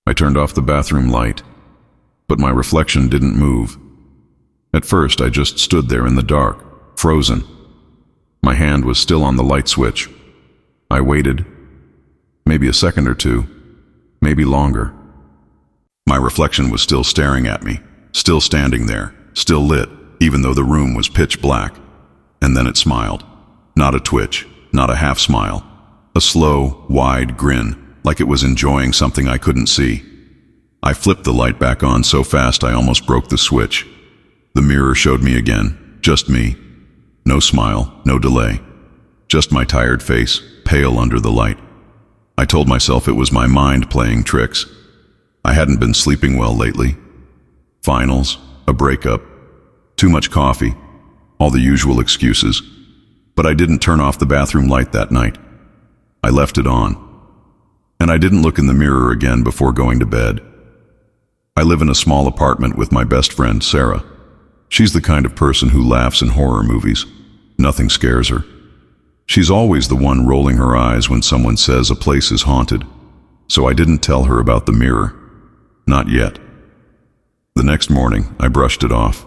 I turned off the bathroom light, but my reflection didn't move. At first, I just stood there in the dark, frozen. My hand was still on the light switch. I waited, maybe a second or two, maybe longer. My reflection was still staring at me, still standing there, still lit, even though the room was pitch black. And then it smiled. Not a twitch, not a half smile. A slow, wide grin, like it was enjoying something I couldn't see. I flipped the light back on so fast I almost broke the switch. The mirror showed me again, just me. No smile, no delay. Just my tired face, pale under the light. I told myself it was my mind playing tricks. I hadn't been sleeping well lately. Finals, a breakup, too much coffee, all the usual excuses. But I didn't turn off the bathroom light that night. I left it on. And I didn't look in the mirror again before going to bed. I live in a small apartment with my best friend, Sarah. She's the kind of person who laughs in horror movies. Nothing scares her. She's always the one rolling her eyes when someone says a place is haunted. So I didn't tell her about the mirror. Not yet. The next morning, I brushed it off.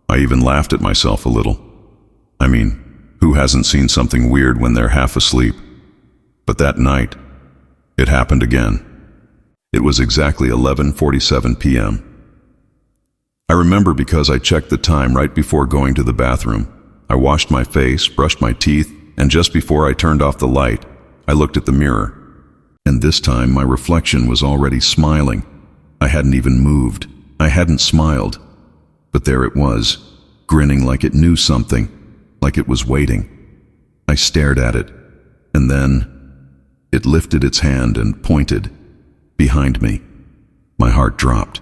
I even laughed at myself a little. I mean, who hasn't seen something weird when they're half asleep? But that night, it happened again. It was exactly 11:47 p.m. I remember because I checked the time right before going to the bathroom. I washed my face, brushed my teeth, and just before I turned off the light, I looked at the mirror. And this time, my reflection was already smiling. I hadn't even moved. I hadn't smiled. But there it was, grinning like it knew something, like it was waiting. I stared at it, and then it lifted its hand and pointed behind me. My heart dropped.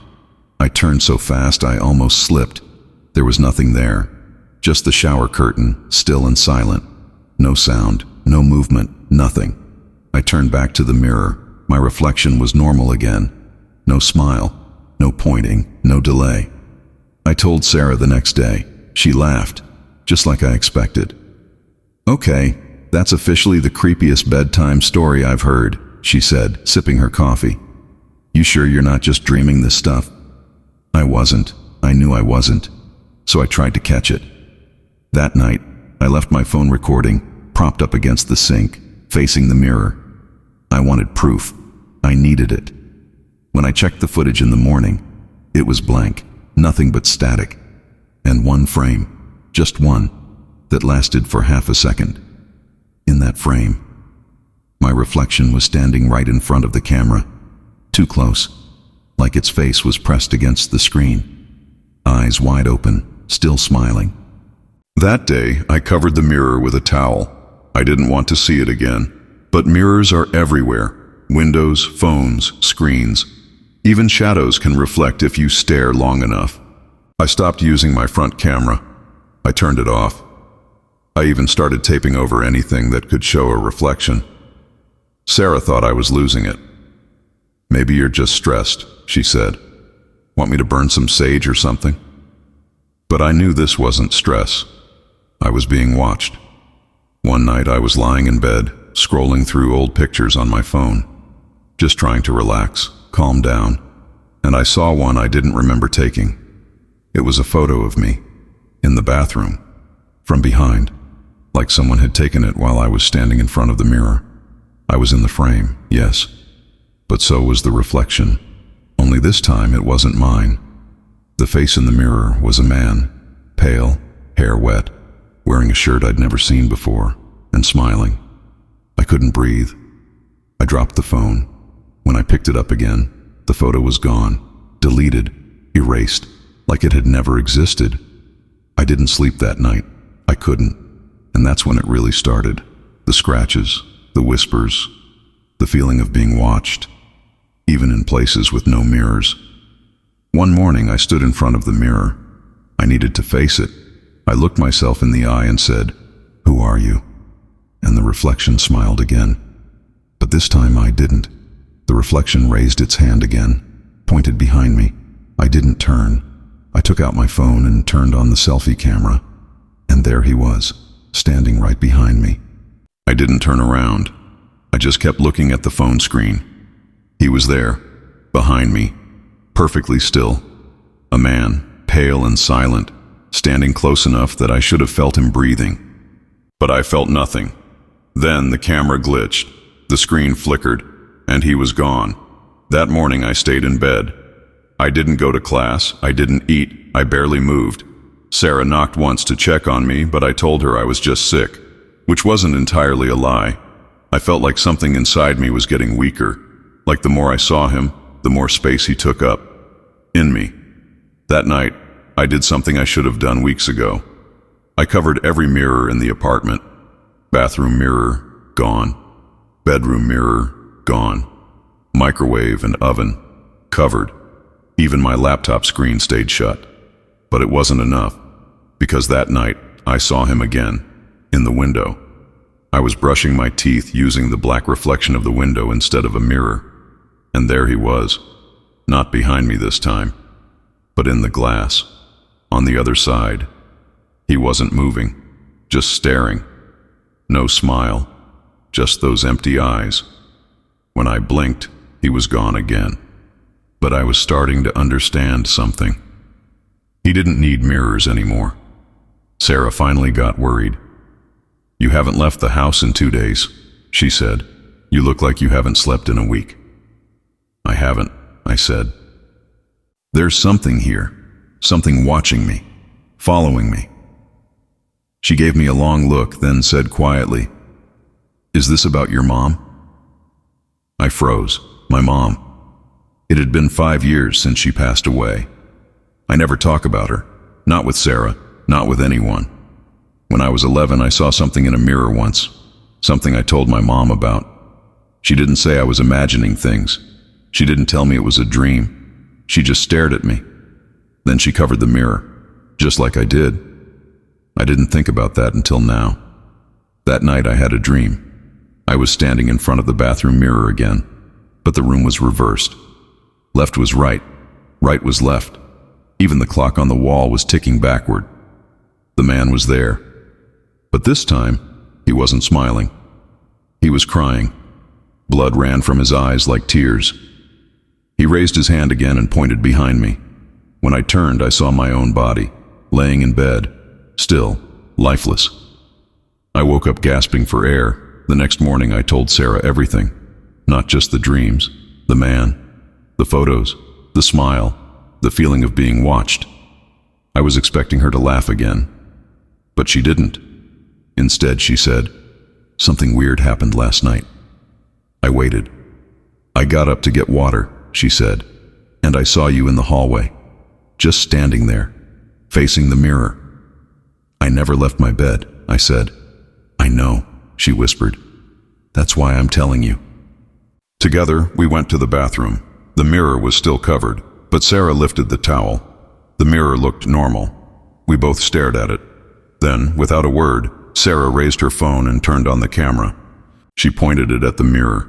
I turned so fast I almost slipped. There was nothing there, just the shower curtain, still and silent. No sound, no movement, nothing. I turned back to the mirror. My reflection was normal again. No smile, no pointing, no delay. I told Sarah the next day. She laughed, just like I expected. "Okay, that's officially the creepiest bedtime story I've heard," she said, sipping her coffee. "You sure you're not just dreaming this stuff?" I wasn't. I knew I wasn't. So I tried to catch it. That night, I left my phone recording, propped up against the sink, facing the mirror. I wanted proof. I needed it. When I checked the footage in the morning, it was blank, nothing but static. And one frame, just one, that lasted for half a second. In that frame, my reflection was standing right in front of the camera, too close, like its face was pressed against the screen, eyes wide open, still smiling. That day, I covered the mirror with a towel. I didn't want to see it again. But mirrors are everywhere. Windows, phones, screens. Even shadows can reflect if you stare long enough. I stopped using my front camera. I turned it off. I even started taping over anything that could show a reflection. Sarah thought I was losing it. "Maybe you're just stressed," she said. "Want me to burn some sage or something?" But I knew this wasn't stress. I was being watched. One night I was lying in bed, scrolling through old pictures on my phone, just trying to relax, calm down, and I saw one I didn't remember taking. It was a photo of me, in the bathroom, from behind, like someone had taken it while I was standing in front of the mirror. I was in the frame, yes, but so was the reflection, only this time it wasn't mine. The face in the mirror was a man, pale, hair wet, wearing a shirt I'd never seen before, and smiling. I couldn't breathe. I dropped the phone. When I picked it up again, the photo was gone, deleted, erased, like it had never existed. I didn't sleep that night. I couldn't. And that's when it really started. The scratches, the whispers, the feeling of being watched, even in places with no mirrors. One morning I stood in front of the mirror. I needed to face it. I looked myself in the eye and said, "Who are you?" And the reflection smiled again. But this time I didn't. The reflection raised its hand again, pointed behind me. I didn't turn. I took out my phone and turned on the selfie camera. And there he was, standing right behind me. I didn't turn around. I just kept looking at the phone screen. He was there, Behind me, perfectly still, a man, pale and silent, standing close enough that I should have felt him breathing. But I felt nothing. Then the camera glitched, the screen flickered, and he was gone. That morning I stayed in bed. I didn't go to class, I didn't eat, I barely moved. Sarah knocked once to check on me, but I told her I was just sick, which wasn't entirely a lie. I felt like something inside me was getting weaker, like the more I saw him, the more space he took up. In me. That night, I did something I should have done weeks ago. I covered every mirror in the apartment. Bathroom mirror, gone. Bedroom mirror, gone. Microwave and oven, covered. Even my laptop screen stayed shut. But it wasn't enough, because that night I saw him again, in the window. I was brushing my teeth using the black reflection of the window instead of a mirror. And there he was, not behind me this time, but in the glass, on the other side. He wasn't moving, just staring. No smile, just those empty eyes. When I blinked, he was gone again. But I was starting to understand something. He didn't need mirrors anymore. Sarah finally got worried. "You haven't left the house in 2 days," she said. "You look like you haven't slept in a week." "I haven't," I said. "There's something here, something watching me, following me." She gave me a long look, then said quietly, "Is this about your mom?" I froze. My mom. It had been 5 years since she passed away. I never talk about her, not with Sarah, not with anyone. When I was 11, I saw something in a mirror once, something I told my mom about. She didn't say I was imagining things. She didn't tell me it was a dream. She just stared at me. Then she covered the mirror, just like I did. I didn't think about that until now. That night I had a dream. I was standing in front of the bathroom mirror again, but the room was reversed. Left was right, right was left. Even the clock on the wall was ticking backward. The man was there. But this time, he wasn't smiling. He was crying. Blood ran from his eyes like tears. He raised his hand again and pointed behind me. When I turned, I saw my own body, laying in bed, still, lifeless. I woke up gasping for air. The next morning I told Sarah everything. Not just the dreams, the man, the photos, the smile, the feeling of being watched. I was expecting her to laugh again, but she didn't. Instead, she said, "Something weird happened last night." I waited. "I got up to get water," she said, "and I saw you in the hallway, just standing there, facing the mirror." "I never left my bed," I said. "I know," she whispered. "That's why I'm telling you." Together, we went to the bathroom. The mirror was still covered, but Sarah lifted the towel. The mirror looked normal. We both stared at it. Then, without a word, Sarah raised her phone and turned on the camera. She pointed it at the mirror,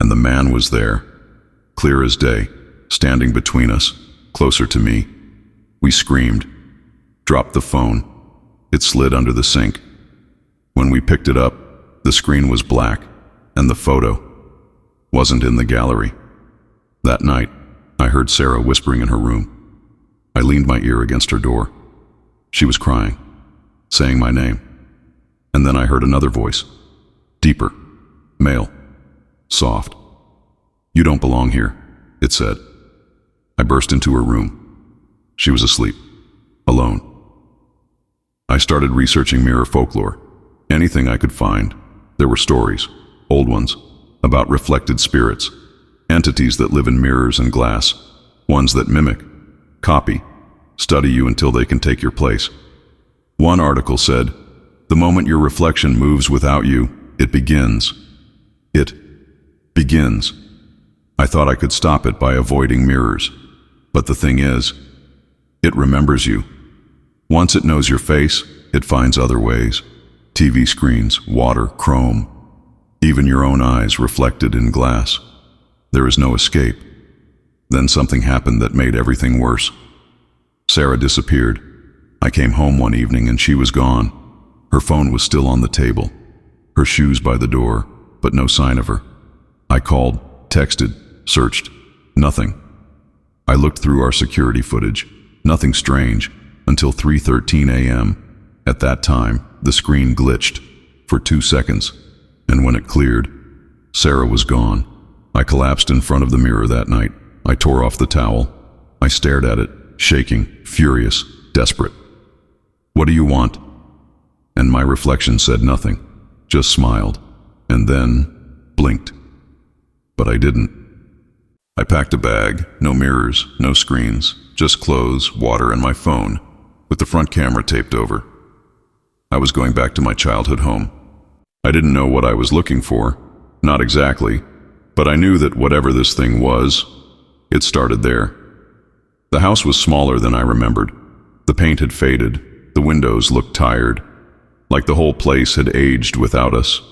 and the man was there, clear as day, standing between us, closer to me. We screamed, dropped the phone. It slid under the sink. When we picked it up, the screen was black, and the photo wasn't in the gallery. That night, I heard Sarah whispering in her room. I leaned my ear against her door. She was crying, saying my name. And then I heard another voice, deeper, male, soft. "You don't belong here," it said. I burst into her room. She was asleep, alone. I started researching mirror folklore, anything I could find. There were stories, old ones, about reflected spirits, entities that live in mirrors and glass, ones that mimic, copy, study you until they can take your place. One article said, "The moment your reflection moves without you, it begins." It begins. I thought I could stop it by avoiding mirrors. But the thing is, it remembers you. Once it knows your face, it finds other ways. TV screens, water, chrome, even your own eyes reflected in glass. There is no escape. Then something happened that made everything worse. Sarah disappeared. I came home one evening and she was gone. Her phone was still on the table, her shoes by the door, but no sign of her. I called, texted, searched. Nothing. I looked through our security footage. Nothing strange, until 3:13 a.m. At that time, the screen glitched for 2 seconds, and when it cleared, Sarah was gone. I collapsed in front of the mirror that night. I tore off the towel. I stared at it, shaking, furious, desperate. "What do you want?" And my reflection said nothing, just smiled, and then blinked. But I didn't. I packed a bag, no mirrors, no screens, just clothes, water, and my phone, with the front camera taped over. I was going back to my childhood home. I didn't know what I was looking for, not exactly, but I knew that whatever this thing was, it started there. The house was smaller than I remembered. The paint had faded, the windows looked tired, like the whole place had aged without us.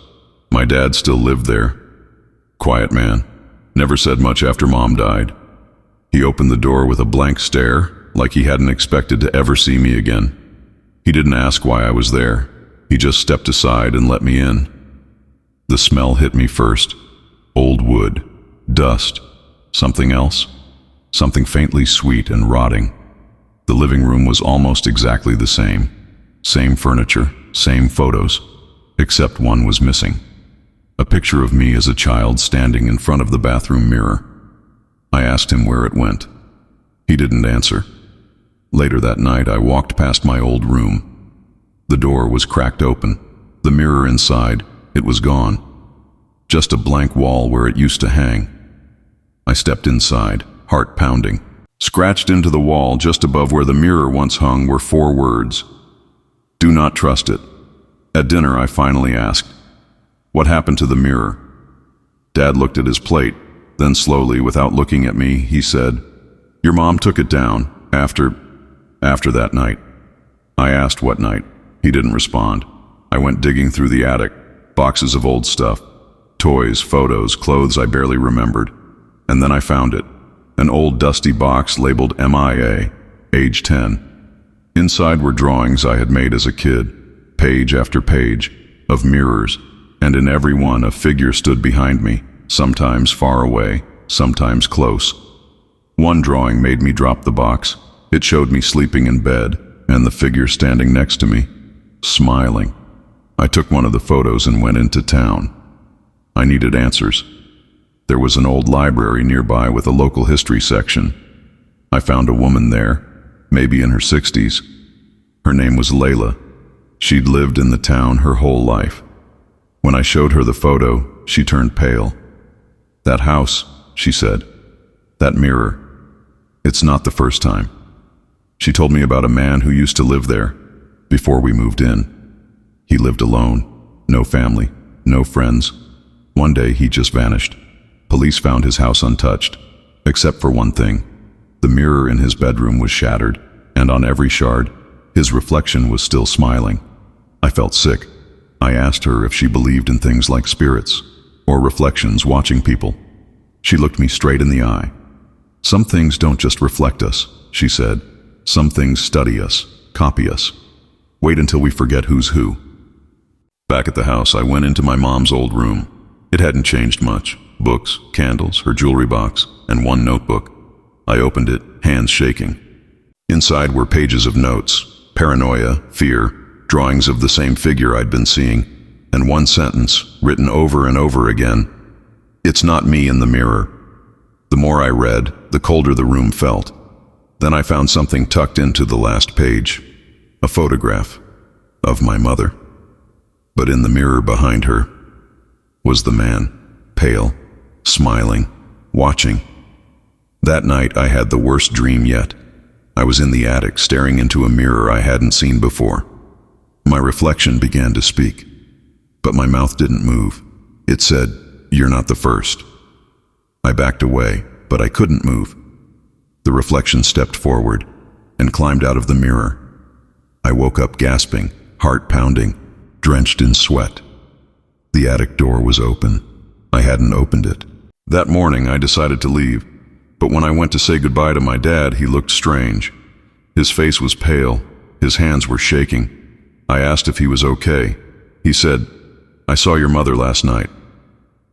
My dad still lived there. Quiet man, never said much after Mom died. He opened the door with a blank stare, like he hadn't expected to ever see me again. He didn't ask why I was there. He just stepped aside and let me in. The smell hit me first. Old wood, dust, something else, something faintly sweet and rotting. The living room was almost exactly the same. Same furniture, same photos, except one was missing. A picture of me as a child standing in front of the bathroom mirror. I asked him where it went. He didn't answer. Later that night, I walked past my old room. The door was cracked open. The mirror inside, it was gone. Just a blank wall where it used to hang. I stepped inside, heart pounding. Scratched into the wall just above where the mirror once hung were 4 words. "Do not trust it." At dinner, I finally asked, "What happened to the mirror?" Dad looked at his plate, then slowly, without looking at me, he said, "Your mom took it down after that night." I asked what night. He didn't respond. I went digging through the attic, boxes of old stuff, toys, photos, clothes I barely remembered. And then I found it, an old dusty box labeled MIA, age 10. Inside were drawings I had made as a kid, page after page, of mirrors, and in every one a figure stood behind me, sometimes far away, sometimes close. One drawing made me drop the box. It showed me sleeping in bed, and the figure standing next to me, smiling. I took one of the photos and went into town. I needed answers. There was an old library nearby with a local history section. I found a woman there, maybe in her 60s. Her name was Layla. She'd lived in the town her whole life. When I showed her the photo, she turned pale. "That house," she said. "That mirror. It's not the first time." She told me about a man who used to live there before we moved in. He lived alone, no family, no friends. One day he just vanished. Police found his house untouched, except for one thing. The mirror in his bedroom was shattered, and on every shard, his reflection was still smiling. I felt sick. I asked her if she believed in things like spirits or reflections watching people. She looked me straight in the eye. "Some things don't just reflect us," she said. "Some things study us, copy us. Wait until we forget who's who." Back at the house, I went into my mom's old room. It hadn't changed much. Books, candles, her jewelry box, and one notebook. I opened it, hands shaking. Inside were pages of notes, paranoia, fear, drawings of the same figure I'd been seeing, and one sentence, written over and over again: "It's not me in the mirror." The more I read, the colder the room felt. Then I found something tucked into the last page, a photograph of my mother. But in the mirror behind her was the man, pale, smiling, watching. That night I had the worst dream yet. I was in the attic staring into a mirror I hadn't seen before. My reflection began to speak, but my mouth didn't move. It said, "You're not the first." I backed away, but I couldn't move. The reflection stepped forward and climbed out of the mirror. I woke up gasping, heart pounding, drenched in sweat. The attic door was open. I hadn't opened it. That morning I decided to leave, but when I went to say goodbye to my dad, he looked strange. His face was pale, his hands were shaking. I asked if he was okay. He said, "I saw your mother last night."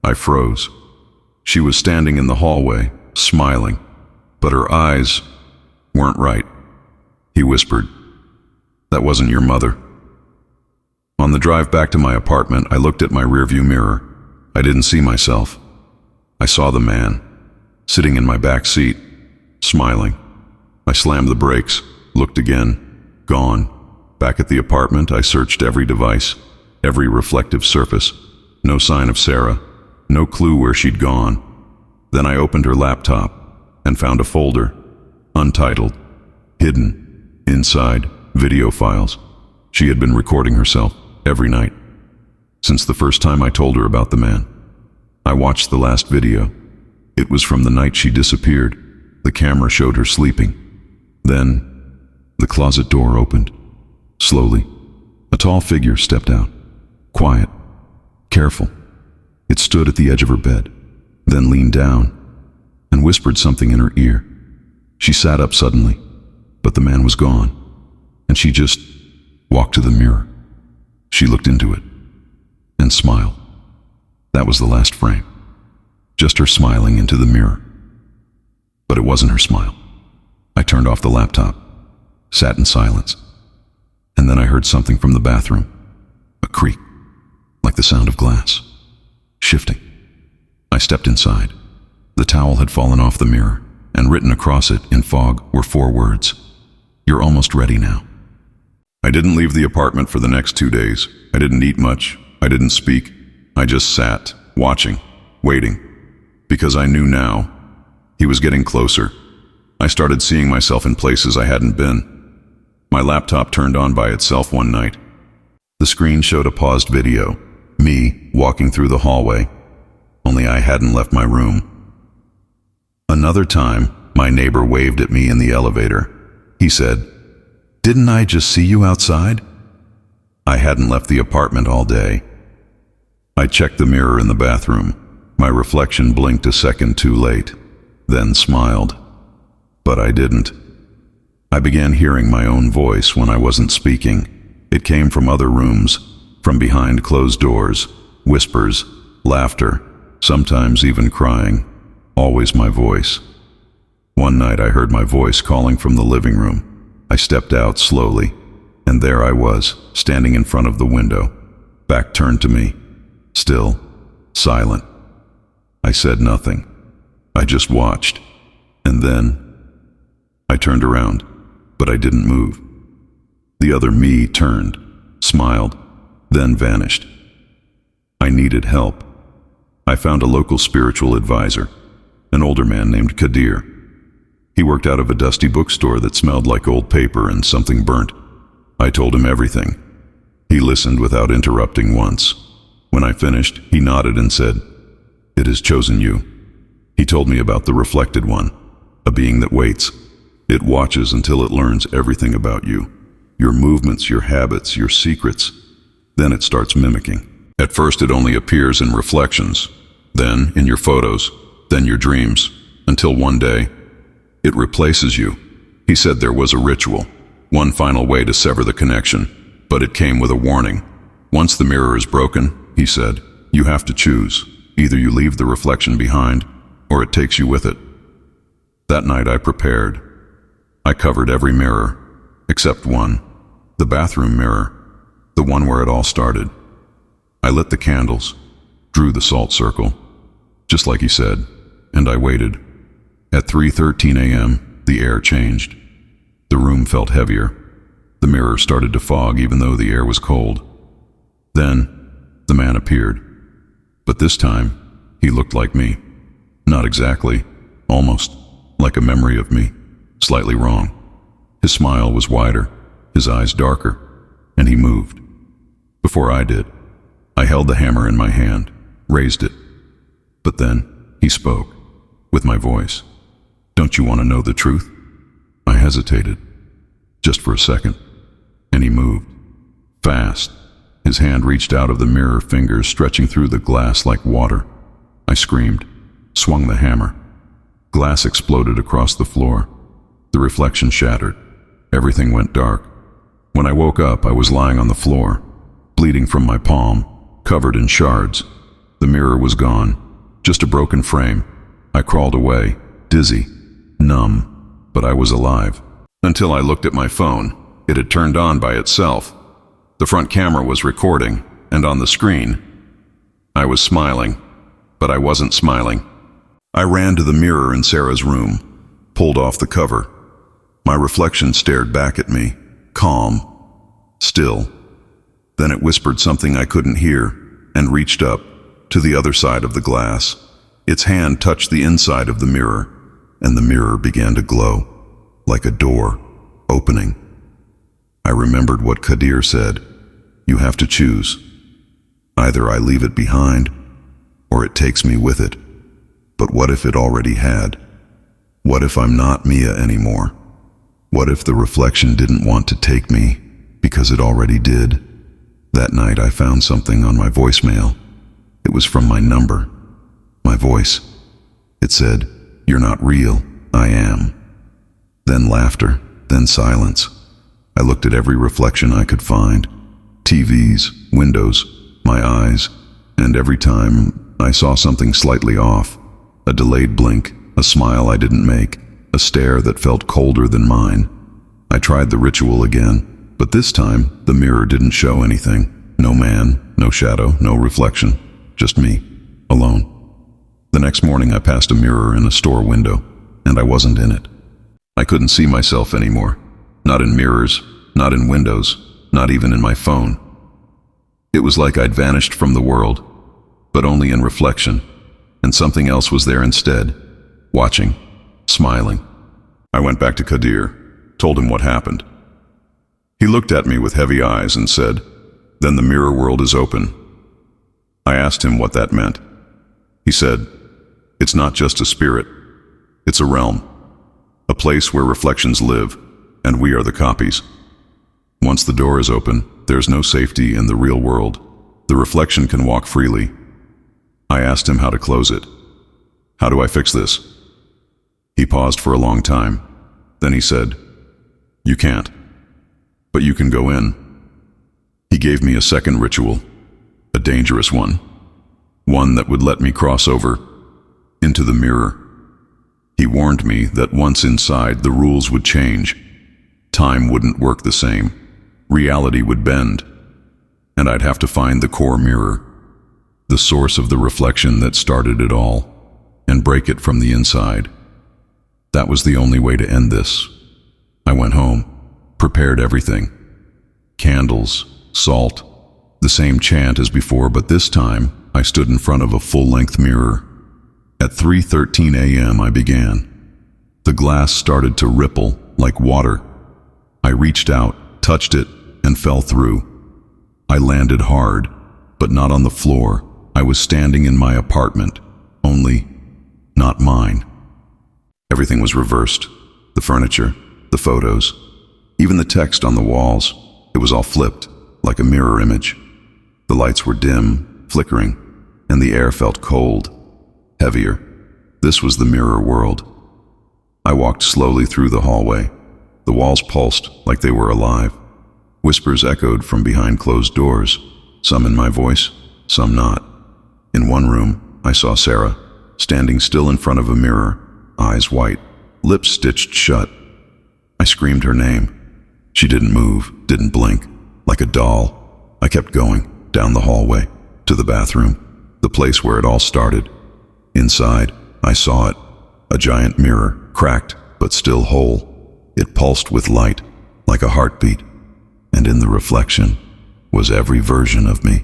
I froze. She was standing in the hallway, smiling, but her eyes weren't right. He whispered, "That wasn't your mother." On the drive back to my apartment, I looked at my rearview mirror. I didn't see myself. I saw the man, sitting in my back seat, smiling. I slammed the brakes, looked again, gone. Back at the apartment, I searched every device, every reflective surface. No sign of Sarah, no clue where she'd gone. Then I opened her laptop and found a folder, untitled, hidden. Inside, video files. She had been recording herself every night. Since the first time I told her about the man. I watched the last video. It was from the night she disappeared. The camera showed her sleeping. Then, the closet door opened. Slowly, a tall figure stepped out. Quiet, careful. It stood at the edge of her bed, then leaned down and whispered something in her ear. She sat up suddenly, but the man was gone, and she just walked to the mirror. She looked into it and smiled. That was the last frame. Just her smiling into the mirror. But it wasn't her smile. I turned off the laptop, sat in silence, and then I heard something from the bathroom. A creak, like the sound of glass, shifting. I stepped inside. The towel had fallen off the mirror, and written across it in fog were 4 words. "You're almost ready now." I didn't leave the apartment for the next 2 days. I didn't eat much. I didn't speak. I just sat, watching, waiting, because I knew now he was getting closer. I started seeing myself in places I hadn't been. My laptop turned on by itself one night. The screen showed a paused video, me walking through the hallway, only I hadn't left my room. Another time, my neighbor waved at me in the elevator. He said, "Didn't I just see you outside?" I hadn't left the apartment all day. I checked the mirror in the bathroom. My reflection blinked a second too late, then smiled. But I didn't. I began hearing my own voice when I wasn't speaking. It came from other rooms, from behind closed doors, whispers, laughter, sometimes even crying. Always my voice. One night I heard my voice calling from the living room. I stepped out slowly, and there I was, standing in front of the window, back turned to me, still, silent. I said nothing. I just watched, and then I turned around, but I didn't move. The other me turned, smiled, then vanished. I needed help. I found a local spiritual advisor, an older man named Kadir. He worked out of a dusty bookstore that smelled like old paper and something burnt. I told him everything. He listened without interrupting once. When I finished, he nodded and said, "It has chosen you." He told me about the reflected one, a being that waits. It watches until it learns everything about you, your movements, your habits, your secrets. Then it starts mimicking. At first it only appears in reflections, then in your photos, then your dreams, until one day, it replaces you. He said there was a ritual, one final way to sever the connection, but it came with a warning. Once the mirror is broken, he said, you have to choose. Either you leave the reflection behind, or it takes you with it. That night I prepared. I covered every mirror, except one, the bathroom mirror, the one where it all started. I lit the candles, drew the salt circle, just like he said, and I waited. At 3:13 a.m., the air changed. The room felt heavier. The mirror started to fog even though the air was cold. Then, the man appeared. But this time, he looked like me. Not exactly, almost, like a memory of me, slightly wrong. His smile was wider, his eyes darker, and he moved. Before I did, I held the hammer in my hand, raised it. But then, he spoke, with my voice. "Don't you want to know the truth?" I hesitated, just for a second, and he moved. Fast. His hand reached out of the mirror, fingers stretching through the glass like water. I screamed, swung the hammer. Glass exploded across the floor. The reflection shattered. Everything went dark. When I woke up, I was lying on the floor, bleeding from my palm, covered in shards. The mirror was gone, just a broken frame. I crawled away, dizzy, numb, but I was alive. Until I looked at my phone, it had turned on by itself. The front camera was recording, and on the screen, I was smiling, but I wasn't smiling. I ran to the mirror in Sarah's room, pulled off the cover. My reflection stared back at me, calm, still. Then it whispered something I couldn't hear and reached up to the other side of the glass. Its hand touched the inside of the mirror, and the mirror began to glow, like a door opening. I remembered what Kadir said. You have to choose. Either I leave it behind, or it takes me with it. But what if it already had? What if I'm not Mia anymore? What if the reflection didn't want to take me because it already did? That night I found something on my voicemail. It was from my number. My voice. It said, "You're not real, I am." Then laughter, then silence. I looked at every reflection I could find. TVs, windows, my eyes, and every time I saw something slightly off. A delayed blink, a smile I didn't make, a stare that felt colder than mine. I tried the ritual again, but this time the mirror didn't show anything. No man, no shadow, no reflection. Just me, alone. The next morning I passed a mirror in a store window, and I wasn't in it. I couldn't see myself anymore. Not in mirrors, not in windows, not even in my phone. It was like I'd vanished from the world, but only in reflection, and something else was there instead, watching, smiling. I went back to Kadir, told him what happened. He looked at me with heavy eyes and said, "Then the mirror world is open." I asked him what that meant. He said, "It's not just a spirit, it's a realm, a place where reflections live, and we are the copies. Once the door is open, there's no safety in the real world. The reflection can walk freely." I asked him how to close it. "How do I fix this?" He paused for a long time. Then he said, "You can't, but you can go in." He gave me a second ritual, a dangerous one that would let me cross over into the mirror. He warned me that once inside, the rules would change. Time wouldn't work the same. Reality would bend, and I'd have to find the core mirror, the source of the reflection that started it all, and break it from the inside. That was the only way to end this. I went home, prepared everything. Candles, salt, the same chant as before, but this time I stood in front of a full-length mirror. At 3:13 a.m. I began. The glass started to ripple like water. I reached out, touched it, and fell through. I landed hard, but not on the floor. I was standing in my apartment, only not mine. Everything was reversed. The furniture, the photos, even the text on the walls. It was all flipped, like a mirror image. The lights were dim, flickering, and the air felt cold, heavier. This was the mirror world. I walked slowly through the hallway. The walls pulsed like they were alive. Whispers echoed from behind closed doors, some in my voice, some not. In one room, I saw Sarah, standing still in front of a mirror, eyes white, lips stitched shut. I screamed her name. She didn't move, didn't blink, like a doll. I kept going, down the hallway, to the bathroom, the place where it all started. Inside, I saw it, a giant mirror, cracked but still whole. It pulsed with light, like a heartbeat, and in the reflection was every version of me,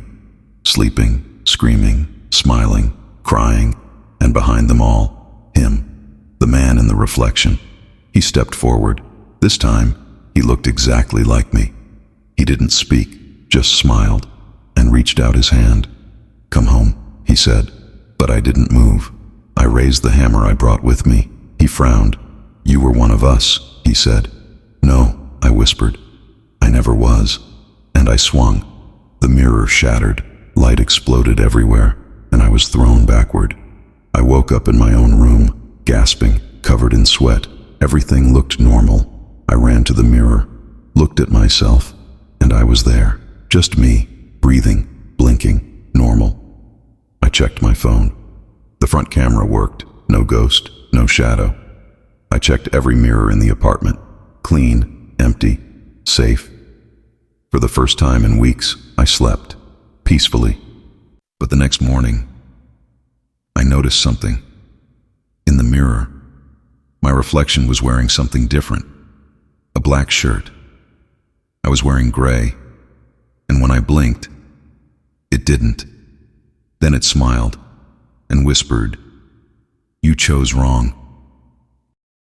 sleeping, screaming, smiling, crying, and behind them all, him, the man in the reflection. He stepped forward. This time, he looked exactly like me. He didn't speak, just smiled, and reached out his hand. "Come home," he said, but I didn't move. I raised the hammer I brought with me. He frowned. "You were one of us," he said. "No," I whispered. "I never was." And I swung. The mirror shattered. Light exploded everywhere, and I was thrown backward. I woke up in my own room, gasping, covered in sweat. Everything looked normal. I ran to the mirror, looked at myself, and I was there. Just me, breathing, blinking, normal. I checked my phone. The front camera worked. No ghost, no shadow. I checked every mirror in the apartment. Clean, empty, safe. For the first time in weeks, I slept, peacefully. But the next morning, I noticed something. In the mirror, my reflection was wearing something different. A black shirt. I was wearing gray, and when I blinked, it didn't. Then it smiled and whispered, "You chose wrong."